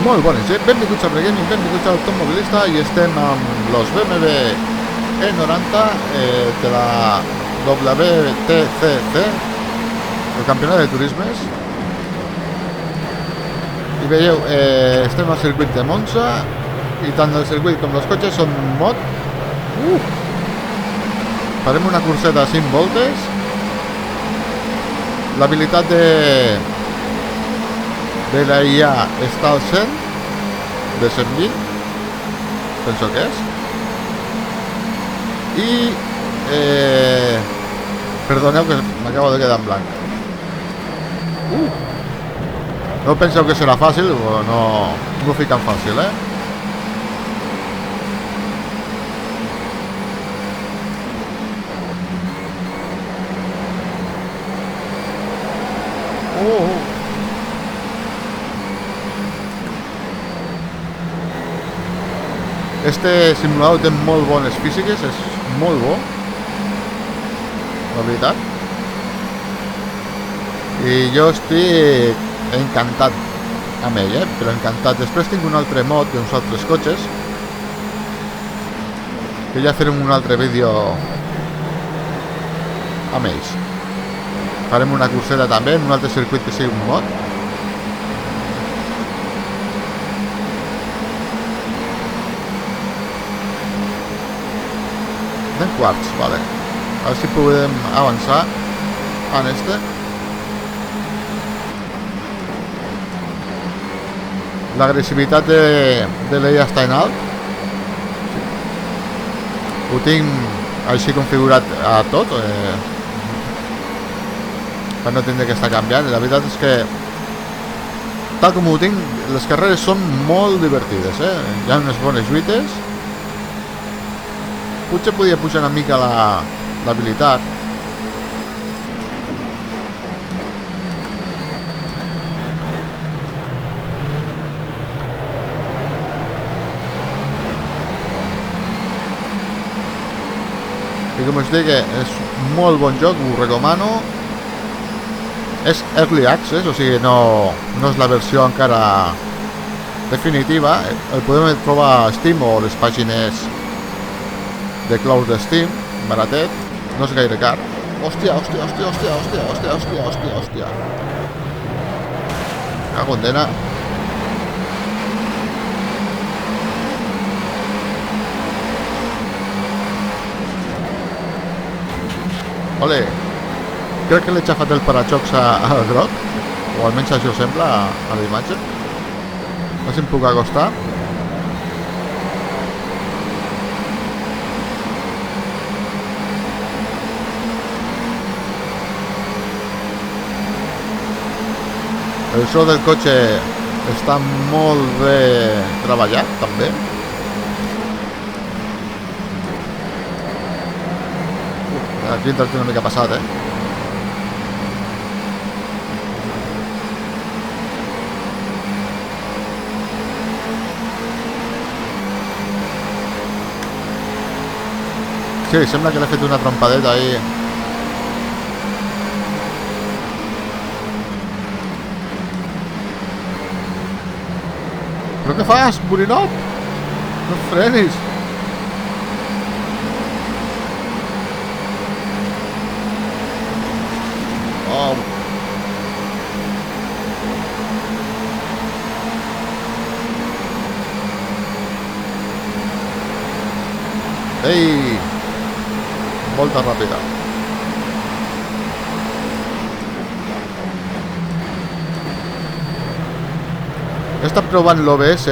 Molt bones, benvinguts a Pregaming, benvinguts a l'Automobilista, i estem amb los BMW E90 de la WTCC, el campionat de turismes. I veieu, estem al circuit de Monza, i tant el circuit com els cotxes són mod. Farem una curseta a 5 voltes. L'habilitat de la IA està al 100 de 120, penso que és. I perdoneu que m'acabo de quedar en blanc. No penseu que serà fàcil, no ho fiquen fàcil, Este simulador té molt bones físiques, és molt bo, la veritat. I jo estic encantat amb ell, però encantat. Després tinc un altre mod d'uns altres cotxes, que ja farem un altre vídeo amb ells. Farem una curseta també en un altre circuit que sigui un mod. En quarts, vale. A veure si podem avançar en este. L'agressivitat de l'EIA està en alt. Ho tinc així configurat a tot, per no tindre que estar canviant. La veritat és que, tal com ho tinc, les carreres són molt divertides, Hi ha unes bones lluites. Potser podia pujar una mica l'habilitat. I com us dic, és molt bon joc, ho recomano. És Early Access, o sigui, no és la versió encara definitiva. El podem trobar a Steam o les pàgines de cloud de Steam, baratet, no és gaire car. Hòstia. Una condena. Ole, crec que l'he xafat el paraxocs al groc, o almenys això sembla a la imatge. No sé si em puc acostar. El so del cotxe està molt bé treballat, també. Aquí entra una mica passat, Sí, sembla que l'he fet una trompadeta ahí. Però què fas, borinot? No frenis. Oh. Ei! Volta ràpida. He estat provant l'OBS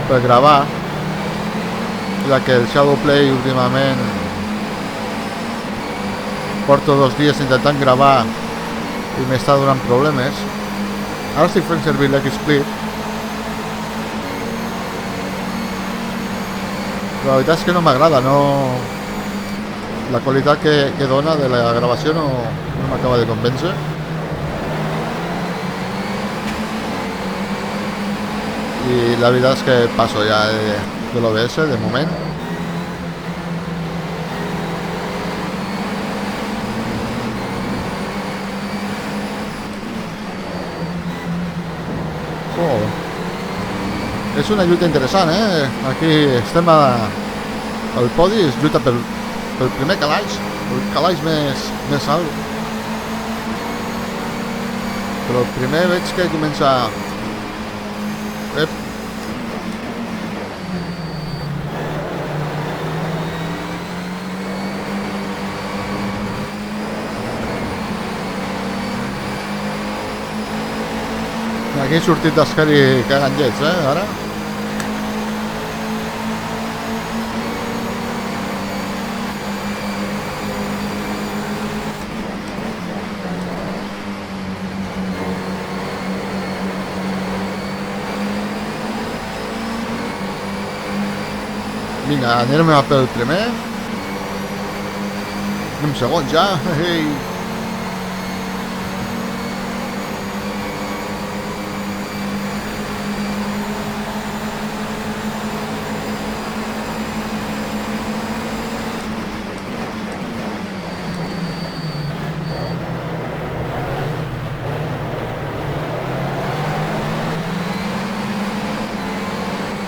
per gravar, ja que el Shadowplay últimament porto 2 dies intentant gravar i m'està donant problemes. Ara estic fent servir l'X-Split, però la veritat és que no m'agrada, la qualitat que dona de la gravació no m'acaba de convèncer. I la veritat és que passo ja de l'OBS de moment. Oh. És una lluita interessant, eh? Aquí estem al podi, es lluita pel primer calaix, el calaix més alt. Però el primer veig que comença... Ep. Aquí he sortit d'Escari cagant llets, ara. Vinga, anirem a pel primer. Un segon ja. Ei.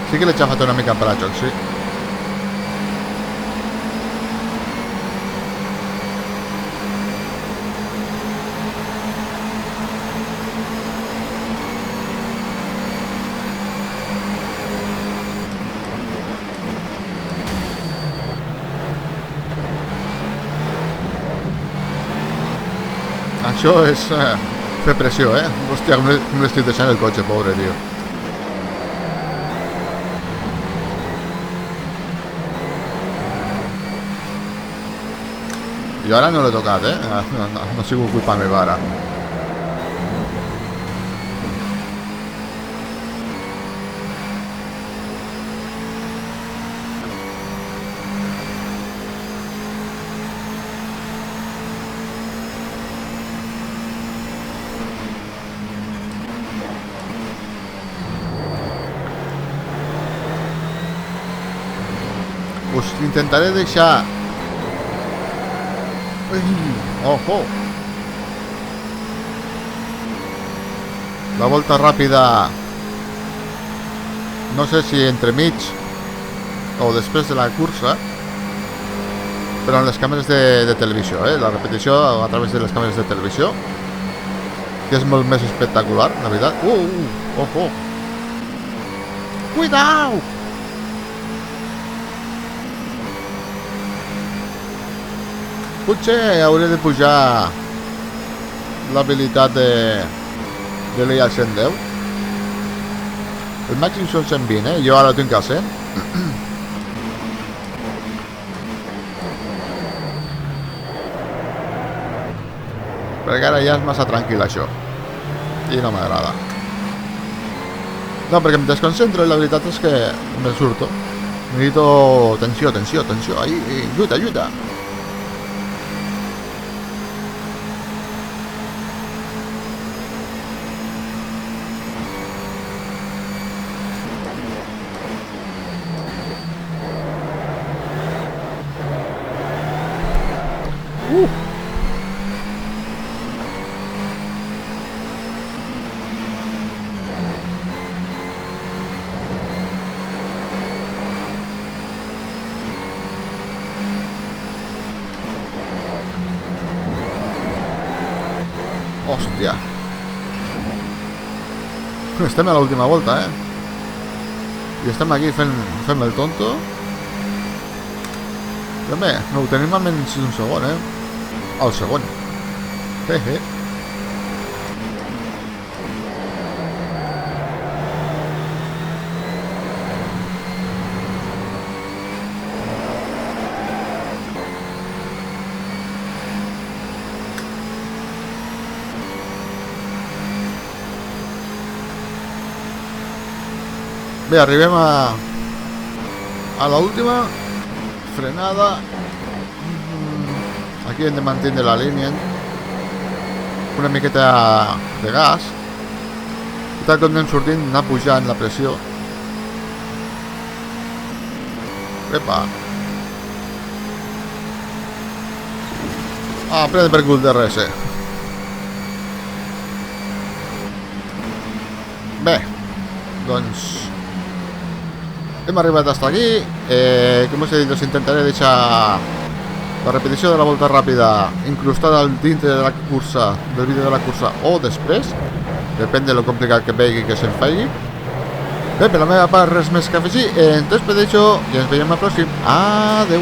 Sí que l'he xafat una mica per a joc, sí. Això és fer pressió, Hòstia, com l'estic deixant el cotxe, pobre, tio. I ara no l'he tocat, no ha sigut culpa meva ara. Us intentaré deixar... Ojo! La volta ràpida, no sé si entremig o després de la cursa, però en les càmeres de televisió, la repetició a través de les càmeres de televisió, que és molt més espectacular, la veritat. Ojo! Cuidao! Potser hauré de pujar l'habilitat de l'IA al 110. El màxim són 120, Jo ara tinc al 100. Perquè ara ja és massa tranquil això. I no m'agrada. No, perquè em desconcentro i la veritat és que me surto. Necessito tensió. Ahí, lluita. Hòstia. Estem a l'última volta, I estem aquí fent el tonto. I home, no ho tenim a menys d'un segon, Al segon. Hehe. Bé, arribem a l'última frenada. Aquí hem de mantenir la línia, una miqueta de gas, i tal com anem sortint, anar pujant la pressió. Epa. Prende per cul DRS. Bé, doncs hem arribat hasta aquí. Com us he dit, us intentaré deixar la repetició de la volta ràpida incrustada dintre de la cursa, del vídeo de la cursa, o després, depèn de lo complicat que vegi que se'n faci. Bé, per la meva part res més que afegir, ens despedeixo i ens veiem al pròxim. Adeu.